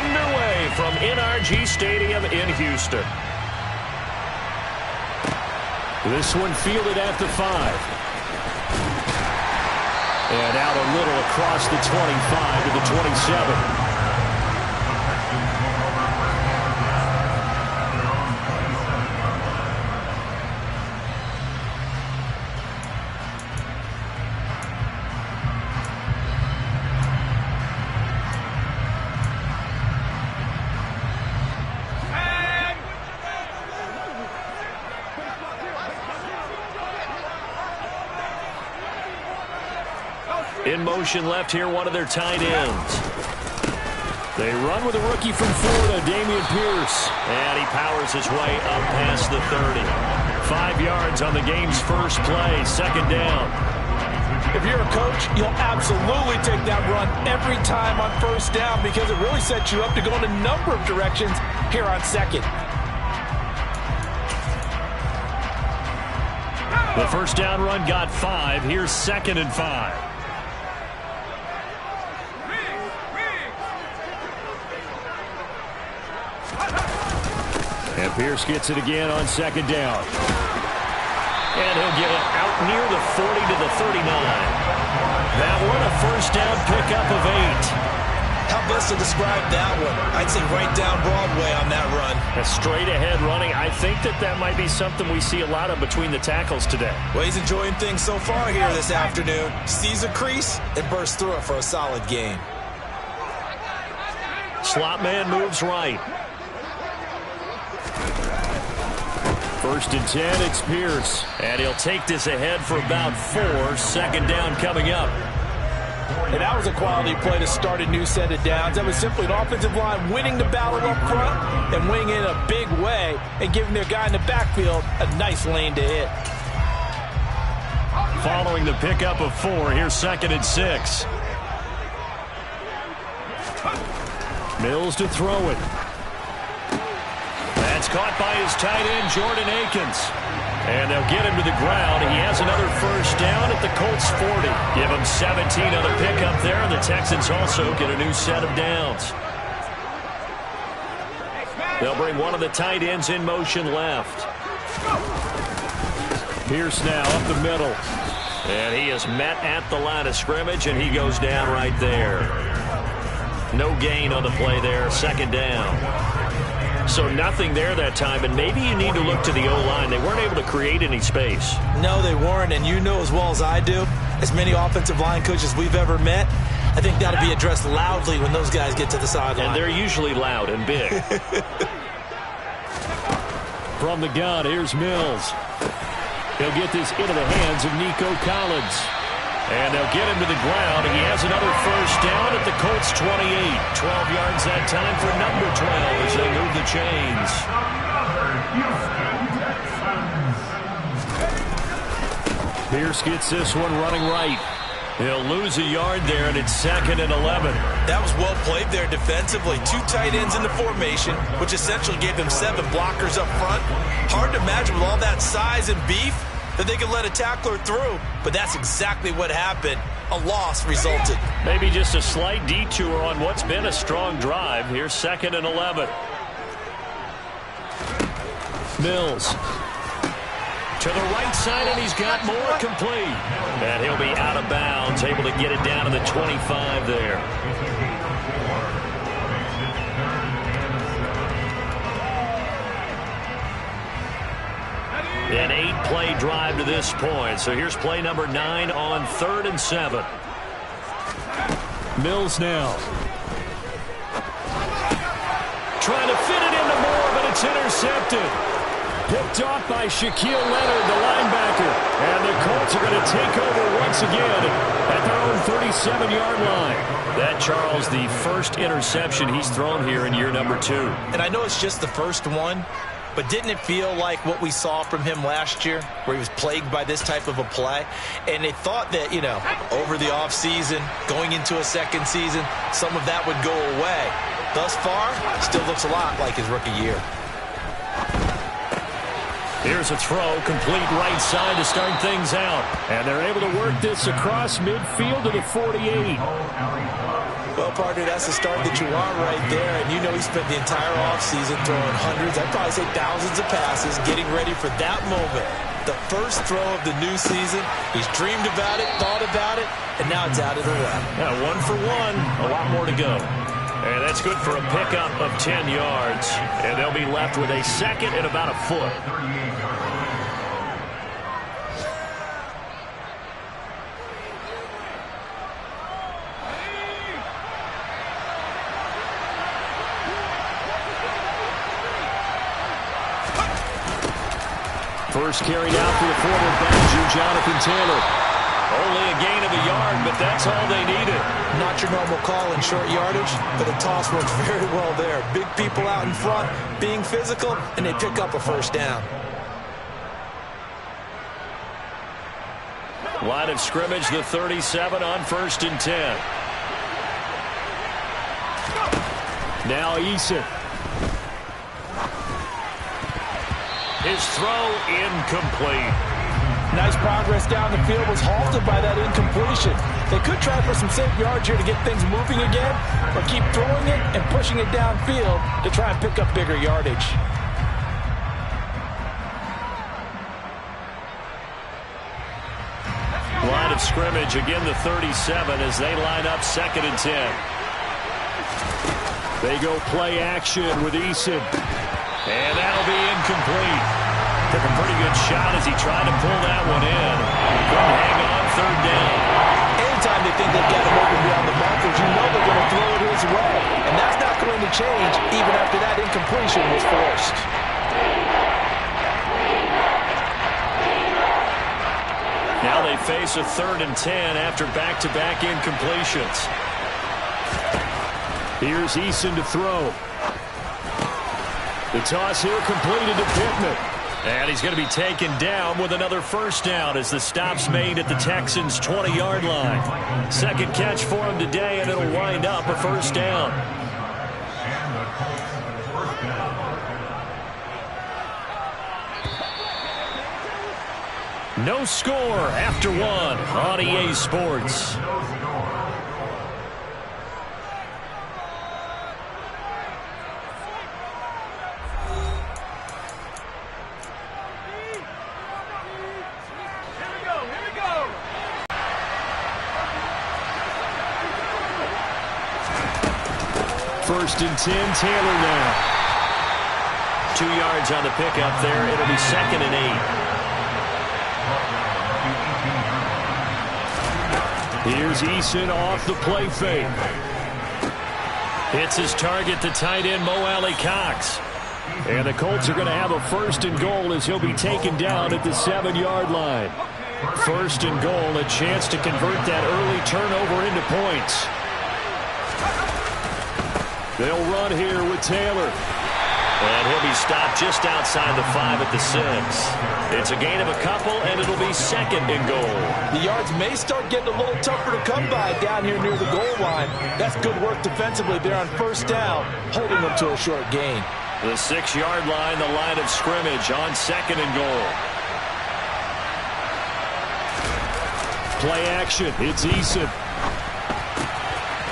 underway from NRG Stadium in Houston. This one fielded at the 5. And out a little across the 25 to the 27. In motion left here, one of their tight ends. They run with a rookie from Florida, Dameon Pierce. And he powers his way up past the 30. 5 yards on the game's first play, second down. If you're a coach, you'll absolutely take that run every time on first down because it really sets you up to go in a number of directions here on second. The first down run got 5. Here's 2nd and 5. And Pierce gets it again on second down. And he'll get it out near the 40 to the 39. That one, a first down pickup of 8. How best to describe that one? I'd say right down Broadway on that run. A straight ahead running. I think that might be something we see a lot of between the tackles today. Well, he's enjoying things so far here this afternoon. Sees a crease and bursts through it for a solid game. Slot man moves right. 1st and 10, it's Pierce. And he'll take this ahead for about 4. Second down coming up. And that was a quality play to start a new set of downs. That was simply an offensive line winning the battle up front and winning in a big way and giving their guy in the backfield a nice lane to hit. Following the pickup of 4, here's 2nd and 6. Mills to throw it. That's caught by his tight end, Jordan Akins. And they'll get him to the ground. He has another first down at the Colts 40. Give him 17 on the pickup there, and the Texans also get a new set of downs. They'll bring one of the tight ends in motion left. Pierce now up the middle. And he is met at the line of scrimmage, and he goes down right there. No gain on the play there, second down. So nothing there that time, and maybe you need to look to the O-line. They weren't able to create any space. No, they weren't, and you know as well as I do, as many offensive line coaches we've ever met, I think that'll be addressed loudly when those guys get to the sideline. And they're usually loud and big. From the gun, here's Mills. He'll get this into the hands of Nico Collins. And they'll get him to the ground. He has another first down at the Colts 28. 12 yards that time for number 12 as they move the chains. Pierce gets this one running right. He'll lose a yard there, and it's 2nd and 11. That was well played there defensively. 2 tight ends in the formation, which essentially gave them 7 blockers up front. Hard to imagine with all that size and beef that they could let a tackler through, but that's exactly what happened. A loss resulted. Maybe just a slight detour on what's been a strong drive. Here's 2nd and 11. Mills to the right side, and he's got more complete. And he'll be out of bounds, able to get it down to the 25 there. An 8-play drive to this point. So here's play number 9 on 3rd and 7. Mills now. Trying to fit it into Moore, but it's intercepted. Picked off by Shaquille Leonard, the linebacker. And the Colts are going to take over once again at their own 37-yard line. That, Charles, the first interception he's thrown here in year number 2. And I know it's just the first one, but didn't it feel like what we saw from him last year, where he was plagued by this type of a play? And they thought that, over the offseason, going into a second season, some of that would go away. Thus far, still looks a lot like his rookie year. Here's a throw, complete right side to start things out. And they're able to work this across midfield to the 48. Well, partner, that's the start that you want right there. And you know he spent the entire offseason throwing hundreds, I'd probably say thousands of passes, getting ready for that moment. The first throw of the new season. He's dreamed about it, thought about it, and now it's out of the way. Yeah, 1 for 1. A lot more to go. And that's good for a pickup of 10 yards. And they'll be left with a second and about a foot. First carry out for the forward back, Jonathan Taylor. Only a gain of a yard, but that's all they needed. Not your normal call in short yardage, but the toss worked very well there. Big people out in front, being physical, and they pick up a first down. Line of scrimmage, the 37 on 1st and 10. Now Eason. His throw incomplete. Nice progress down the field, was halted by that incompletion. They could try for some safe yards here to get things moving again, or keep throwing it and pushing it downfield to try and pick up bigger yardage. Line of scrimmage, again the 37 as they line up 2nd and 10. They go play action with Eason. And that'll be incomplete. Took a pretty good shot as he tried to pull that one in. Couldn't hang on 3rd down. Anytime they think they've got him open beyond the markers, you know they're going to throw it his way. And that's not going to change even after that incompletion was forced. Now they face a 3rd and 10 after back-to-back incompletions. Here's Eason to throw. The toss here completed to Pittman. And he's going to be taken down with another first down as the stop's made at the Texans' 20-yard line. Second catch for him today, and it'll wind up a first down. No score after 1 on EA Sports. First and 10, Taylor now. 2 yards on the pickup there. It'll be 2nd and 8. Here's Eason off the play fake. Hits his target, the tight end, Mo Alley-Cox. And the Colts are going to have a 1st and goal as he'll be taken down at the 7-yard line. 1st and goal, a chance to convert that early turnover into points. They'll run here with Taylor. And he'll be stopped just outside the 5 at the 6. It's a gain of a couple, and it'll be 2nd and goal. The yards may start getting a little tougher to come by down here near the goal line. That's good work defensively there on 1st down, holding them to a short gain. The 6-yard line, the line of scrimmage on 2nd and goal. Play action. It's Eason.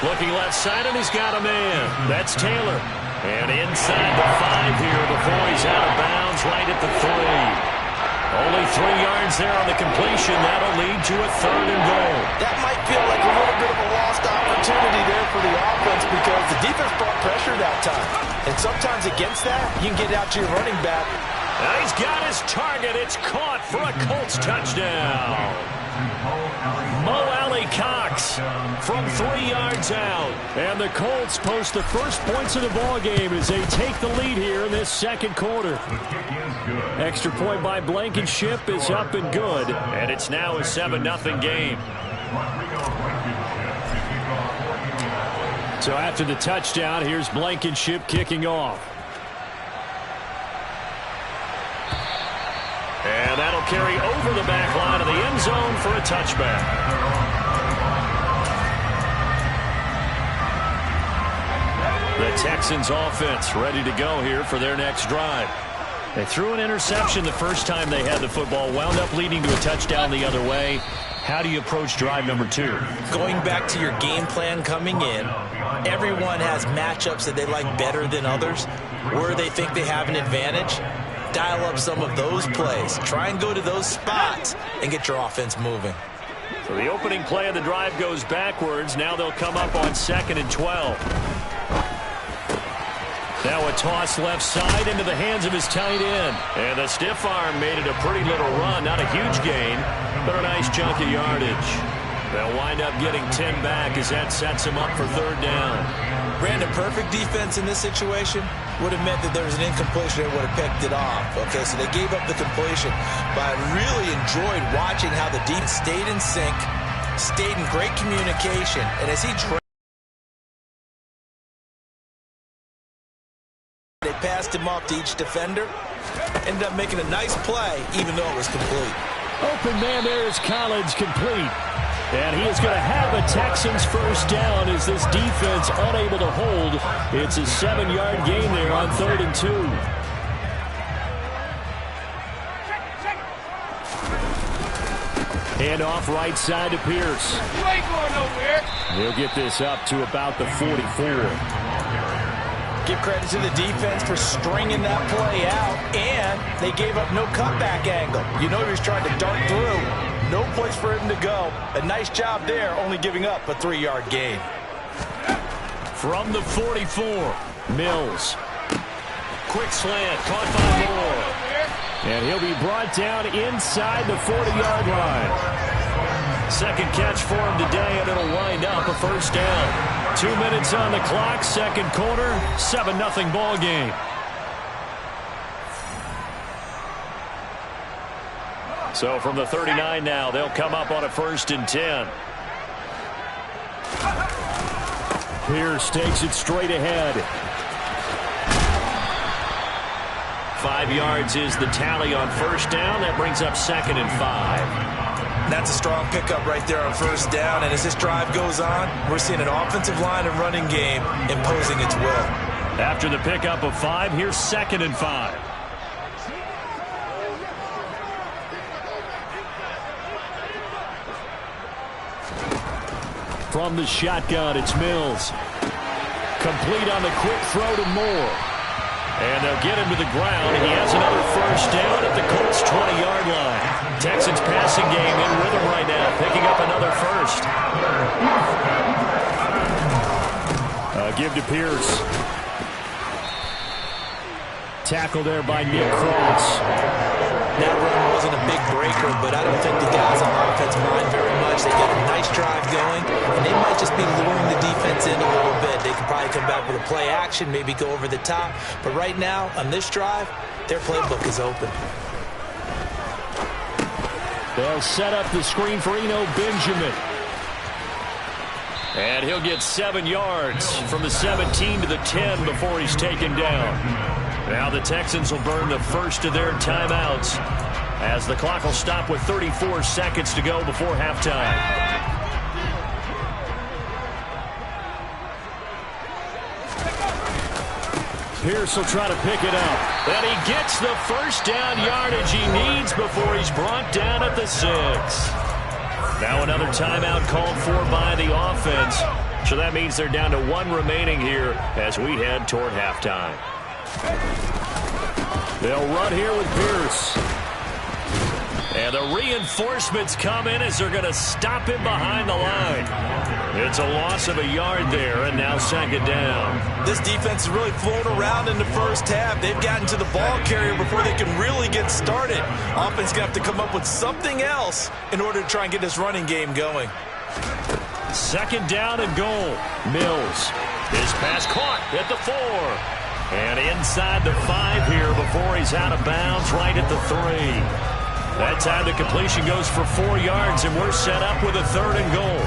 Looking left side, and he's got a man. That's Taylor. And inside the 5 here before he's out of bounds right at the 3. Only 3 yards there on the completion. That'll lead to a 3rd and goal. That might feel like a little bit of a lost opportunity there for the offense because the defense brought pressure that time. And sometimes against that, you can get out to your running back. Now he's got his target. It's caught for a Colts touchdown. Mo Alley-Cox from 3 yards out. And the Colts post the first points of the ballgame as they take the lead here in this 2nd quarter. Extra point by Blankenship is up and good. And it's now a 7-0 game. So after the touchdown, here's Blankenship kicking off. And that'll carry over the back line of the end zone for a touchback. The Texans offense ready to go here for their next drive. They threw an interception the first time they had the football, wound up leading to a touchdown the other way. How do you approach drive number 2? Going back to your game plan coming in, everyone has matchups that they like better than others, where they think they have an advantage. Dial up some of those plays. Try and go to those spots and get your offense moving. So the opening play of the drive goes backwards. Now they'll come up on 2nd and 12. Now a toss left side into the hands of his tight end. And the stiff arm made it a pretty little run. Not a huge gain, but a nice chunk of yardage. They'll wind up getting 10 back as that sets him up for 3rd down. Brandon, perfect defense in this situation would have meant that there was an incompletion that would have picked it off. Okay, so they gave up the completion. But I really enjoyed watching how the deep stayed in sync, stayed in great communication, and as he they passed him off to each defender, ended up making a nice play, even though it was complete. Open man there is Collins, complete. And he is going to have a Texans 1st down as this defense unable to hold. It's a 7-yard gain there on 3rd and 2. Hand off right side to Pierce. You ain't going nowhere. He'll get this up to about the 44. Give credit to the defense for stringing that play out, and they gave up no cutback angle. You know he was trying to dart through. No place for him to go. A nice job there, only giving up a 3-yard gain. From the 44, Mills. Quick slant, caught by Moore. And he'll be brought down inside the 40-yard line. Second catch for him today, and it'll wind up a 1st down. 2 minutes on the clock, 2nd quarter, 7-0 ball game. So from the 39 now, they'll come up on a 1st and 10. Pierce takes it straight ahead. 5 yards is the tally on 1st down. That brings up 2nd and 5. That's a strong pickup right there on 1st down. And as this drive goes on, we're seeing an offensive line and running game imposing its will. After the pickup of 5, here's 2nd and 5. From the shotgun, it's Mills. Complete on the quick throw to Moore. And they'll get him to the ground. He has another 1st down at the Colts' 20-yard line. Texans passing game in rhythm right now, picking up another 1st. Give to Pierce. Tackle there by Nick Cross. That run wasn't a big breaker, but I don't think the guys on offense mind very much. They get a nice drive going, and they might just be luring the defense in a little bit. They could probably come back with a play action, maybe go over the top. But right now, on this drive, their playbook is open. They'll set up the screen for Eno Benjamin. And he'll get 7 yards from the 17 to the 10 before he's taken down. Now the Texans will burn the 1st of their timeouts as the clock will stop with 34 seconds to go before halftime. Pierce will try to pick it up. And he gets the 1st down yardage he needs before he's brought down at the 6. Now another timeout called for by the offense. So that means they're down to 1 remaining here as we head toward halftime. They'll run here with Pierce. And the reinforcements come in as they're going to stop him behind the line. It's a loss of a yard there, and now 2nd down. This defense is really flown around in the 1st half. They've gotten to the ball carrier before they can really get started. Offense going to have to come up with something else in order to try and get this running game going. 2nd down and goal. Mills. His pass caught at the 4. And inside the 5 here before he's out of bounds right at the 3. That time the completion goes for 4 yards, and we're set up with a 3rd and goal.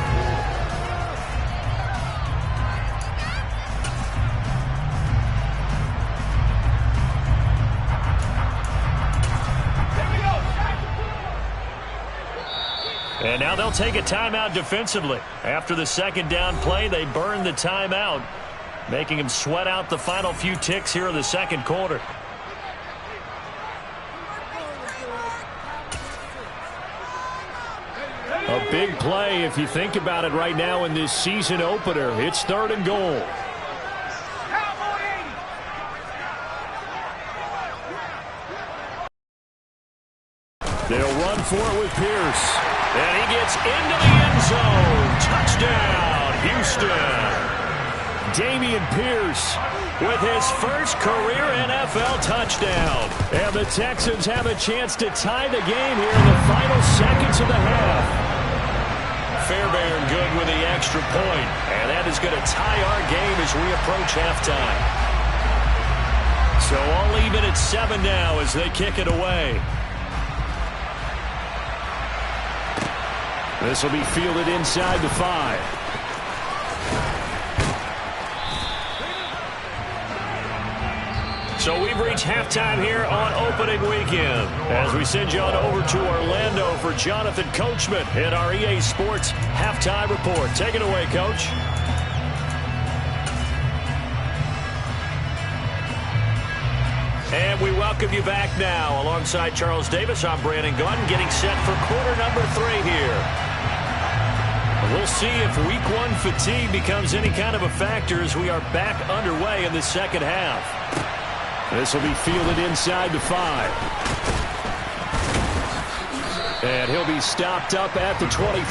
And now they'll take a timeout defensively. After the 2nd down play, they burn the timeout, making him sweat out the final few ticks here in the 2nd quarter. A big play if you think about it right now in this season opener. It's 3rd and goal. They'll run for it with Pierce. And he gets into the end zone. Touchdown, Houston. Dameon Pierce with his first career NFL touchdown. And the Texans have a chance to tie the game here in the final seconds of the half. Fairbairn good with the extra point. And that is going to tie our game as we approach halftime. So all even at 7 now as they kick it away. This will be fielded inside the 5. So we've reached halftime here on opening weekend as we send you on over to Orlando for Jonathan Coachman in our EA Sports Halftime Report. Take it away, Coach. And we welcome you back now. Alongside Charles Davis, I'm Brandon Gunn, getting set for quarter number 3 here. We'll see if week 1 fatigue becomes any kind of a factor as we are back underway in the second half. This will be fielded inside the 5. And he'll be stopped up at the 25.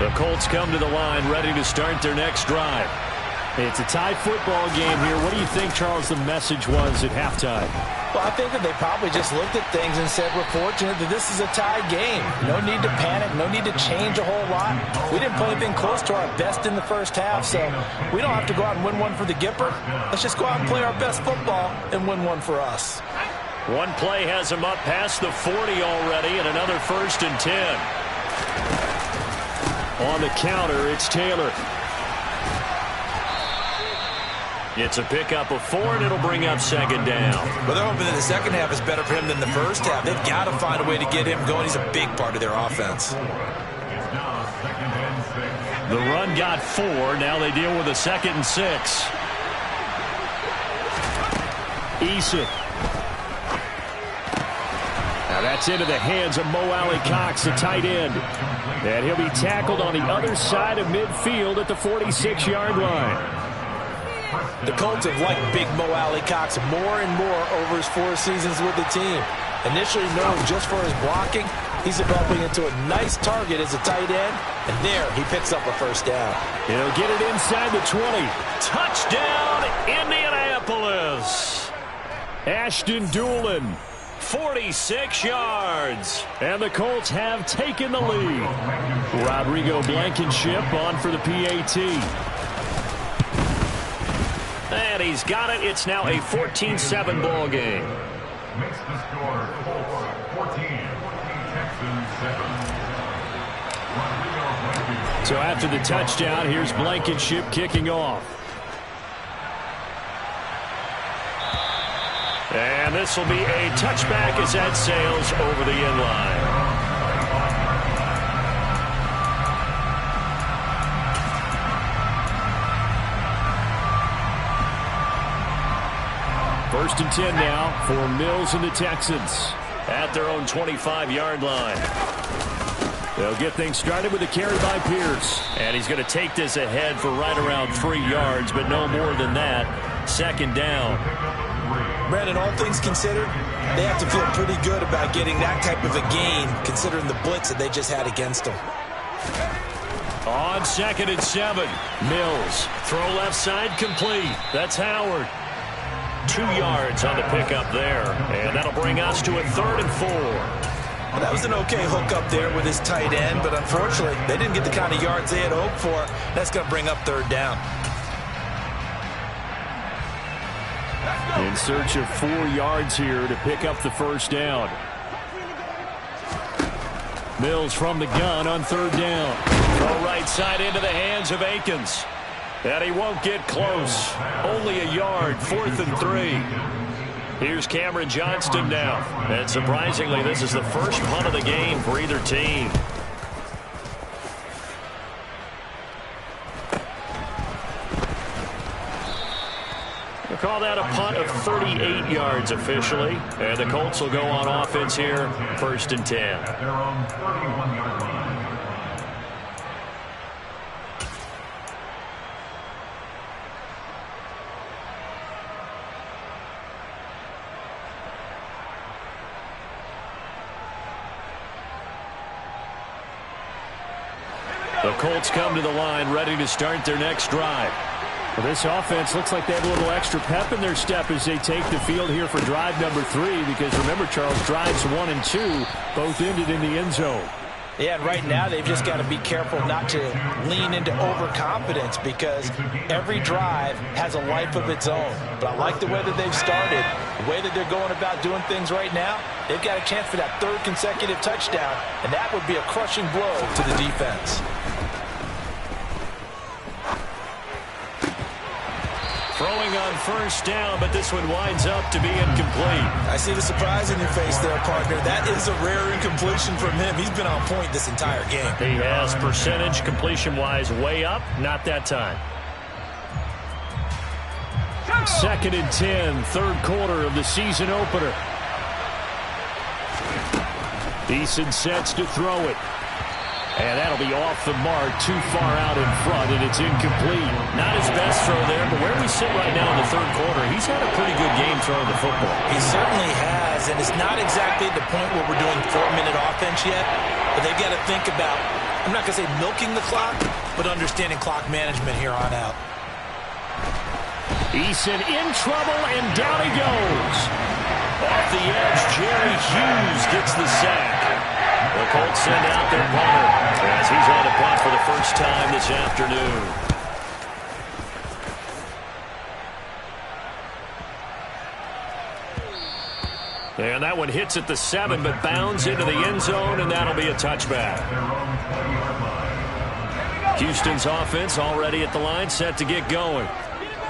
The Colts come to the line ready to start their next drive. It's a tie football game here. What do you think, Charles, the message was at halftime? Well, I think that they probably just looked at things and said, we're fortunate that this is a tied game. No need to panic. No need to change a whole lot. We didn't play anything close to our best in the first half, so we don't have to go out and win one for the Gipper. Let's just go out and play our best football and win one for us. One play has him up past the 40 already, and another 1st and 10. On the counter, it's Taylor. It's a pickup of 4, and it'll bring up 2nd down. Well, they're hoping that the second half is better for him than the first half. They've got to find a way to get him going. He's a big part of their offense. The run got 4. Now they deal with a 2nd and 6. Eason. Now that's into the hands of Mo Alley-Cox, the tight end. And he'll be tackled on the other side of midfield at the 46-yard line. The Colts have liked big Mo Alley-Cox more and more over his 4 seasons with the team. Initially known just for his blocking, he's developing into a nice target as a tight end, and there he picks up a 1st down. He'll get it inside the 20. Touchdown, Indianapolis! Ashton Doolin, 46 yards. And the Colts have taken the lead. Rodrigo Blankenship on for the PAT. And he's got it. It's now a 14-7 ball game. Makes the score 14, Texans 7. So after the touchdown, here's Blankenship kicking off. And this will be a touchback as that sails over the end line. First and 10 now for Mills and the Texans at their own 25-yard line. They'll get things started with a carry by Pierce. And he's going to take this ahead for right around 3 yards, but no more than that. 2nd down. Brandon, all things considered, they have to feel pretty good about getting that type of a gain, considering the blitz that they just had against them. On 2nd and 7, Mills. Throw left side complete. That's Howard. 2 yards on the pickup there. And that'll bring us to a 3rd and 4. Well, that was an okay hook up there with his tight end, but unfortunately, they didn't get the kind of yards they had hoped for. That's going to bring up 3rd down. In search of 4 yards here to pick up the 1st down. Mills from the gun on 3rd down. Throw right side into the hands of Akins. And he won't get close. Only a yard, 4th and 3. Here's Cameron Johnston now. And surprisingly, this is the first punt of the game for either team. Call that a punt of 38 yards officially. And the Colts will go on offense here, 1st and 10. At their own 31-yard line. The Colts come to the line ready to start their next drive. Well, this offense looks like they have a little extra pep in their step as they take the field here for drive number 3, because remember, Charles, drives 1 and 2 both ended in the end zone. Yeah, and right now they've just got to be careful not to lean into overconfidence, because every drive has a life of its own. But I like the way that they've started, the way that they're going about doing things right now. They've got a chance for that 3rd consecutive touchdown, and that would be a crushing blow to the defense. Throwing on 1st down, but this one winds up to be incomplete. I see the surprise in your face there, partner. That is a rare incompletion from him. He's been on point this entire game. He has percentage completion-wise way up, not that time. 2nd and 10, 3rd quarter of the season opener. Eason sets to throw it. And that'll be off the mark, too far out in front, and it's incomplete. Not his best throw there, but where we sit right now in the 3rd quarter, he's had a pretty good game throwing the football. He certainly has, and it's not exactly at the point where we're doing 4-minute offense yet, but they've got to think about, I'm not going to say milking the clock, but understanding clock management here on out. Eason in trouble, and down he goes. Off the edge, Jerry Hughes gets the sack. The Colts send out their punter as he's on a punt for the first time this afternoon. And that one hits at the 7, but bounds into the end zone, and that'll be a touchback. Houston's offense already at the line, set to get going.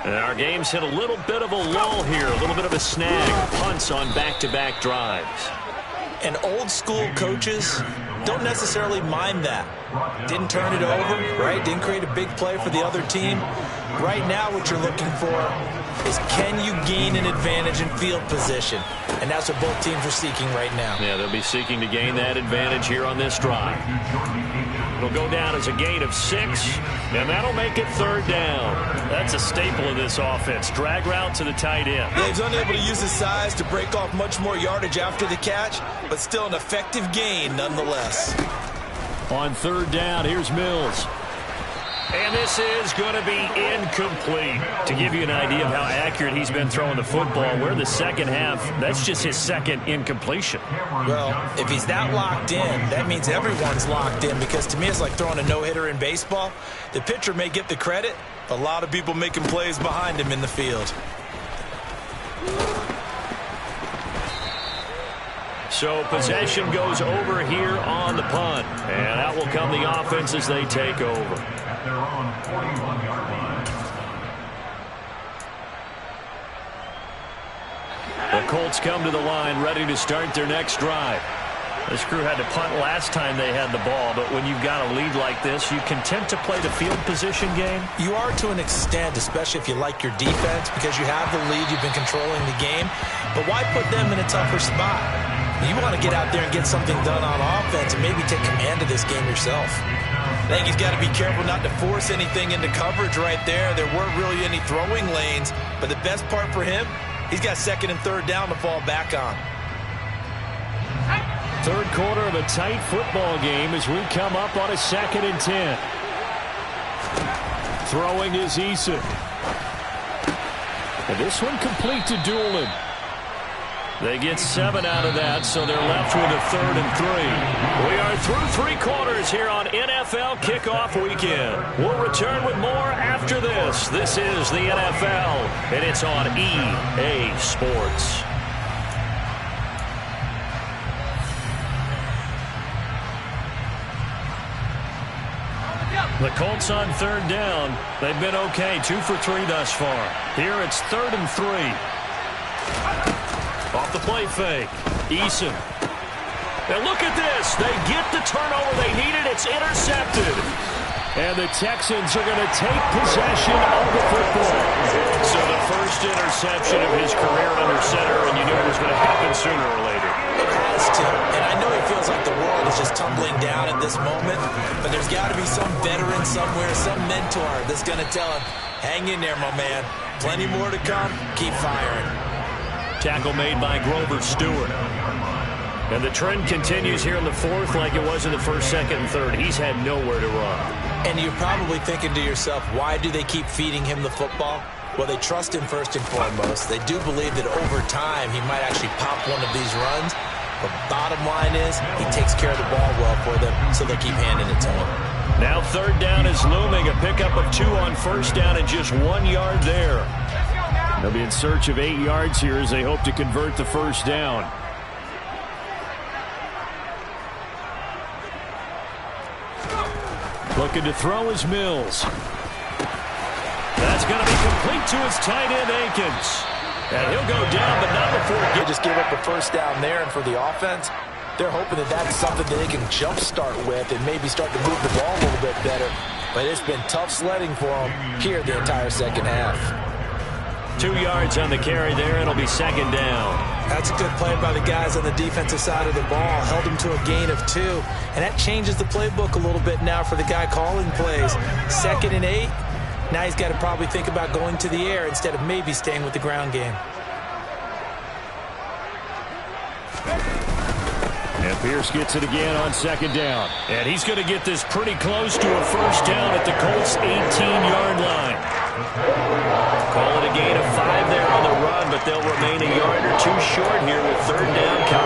And our game's hit a little bit of a lull here, a little bit of a snag. Punts on back-to-back drives. And old-school coaches don't necessarily mind that. Didn't turn it over, right? Didn't create a big play for the other team. Right now what you're looking for is, can you gain an advantage in field position? And that's what both teams are seeking right now. Yeah, they'll be seeking to gain that advantage here on this drive. It'll go down as a gain of 6, and that'll make it 3rd down. That's a staple of this offense. Drag route to the tight end. Yeah, he's unable to use his size to break off much more yardage after the catch, but still an effective gain nonetheless. On 3rd down, here's Mills. And this is going to be incomplete. To give you an idea of how accurate he's been throwing the football, we're the second half. That's just his 2nd incompletion. Well, if he's that locked in, that means everyone's locked in, because to me it's like throwing a no-hitter in baseball. The pitcher may get the credit, but a lot of people making plays behind him in the field. So possession goes over here on the punt. And out will come the offense as they take over. At their own 41-yard line. The Colts come to the line ready to start their next drive. This crew had to punt last time they had the ball, but when you've got a lead like this, you content to play the field position game? You are to an extent, especially if you like your defense, because you have the lead, you've been controlling the game. But why put them in a tougher spot? You want to get out there and get something done on offense and maybe take command of this game yourself. I think he's got to be careful not to force anything into coverage right there. There weren't really any throwing lanes, but the best part for him, he's got 2nd and 3rd down to fall back on. 3rd quarter of a tight football game as we come up on a 2nd and 10. Throwing is Eason. And this one complete to Doolin. They get 7 out of that, so they're left with a 3rd and 3. We are through 3 quarters here on NFL Kickoff Weekend. We'll return with more after this. This is the NFL, and it's on EA Sports. The Colts on 3rd down. They've been okay, 2 for 3 thus far. Here it's 3rd and 3. Off the play fake. Eason. And look at this. They get the turnover they needed. It's intercepted. And the Texans are going to take possession of the football. So the first interception of his career under center, and you knew it was going to happen sooner or later. It has to. And I know he feels like the world is just tumbling down at this moment, but there's got to be some veteran somewhere, some mentor that's going to tell him, hang in there, my man. Plenty more to come. Keep firing. Tackle made by Grover Stewart. And the trend continues here in the fourth like it was in the first, second, and third. He's had nowhere to run. And you're probably thinking to yourself, why do they keep feeding him the football? Well, they trust him first and foremost. They do believe that over time he might actually pop one of these runs. But bottom line is he takes care of the ball well for them, so they'll keep handing it to him. Now third down is looming. A pickup of 2 on first down and just 1 yard there. They'll be in search of 8 yards here as they hope to convert the first down. Looking to throw is Mills. That's going to be complete to his tight end, Akins. And he'll go down, but not before They just gave up a first down there, and for the offense, they're hoping that that's something that they can jumpstart with and maybe start to move the ball a little bit better. But it's been tough sledding for them here the entire second half. 2 yards on the carry there, and it'll be second down. That's a good play by the guys on the defensive side of the ball. Held him to a gain of 2. And that changes the playbook a little bit now for the guy calling plays. 2nd and 8. Now he's got to probably think about going to the air instead of maybe staying with the ground game. And Pierce gets it again on second down. And he's going to get this pretty close to a first down at the Colts' 18-yard line. Call it a gain of 5 there on the run, but they'll remain a yard or 2 short here with third down coming.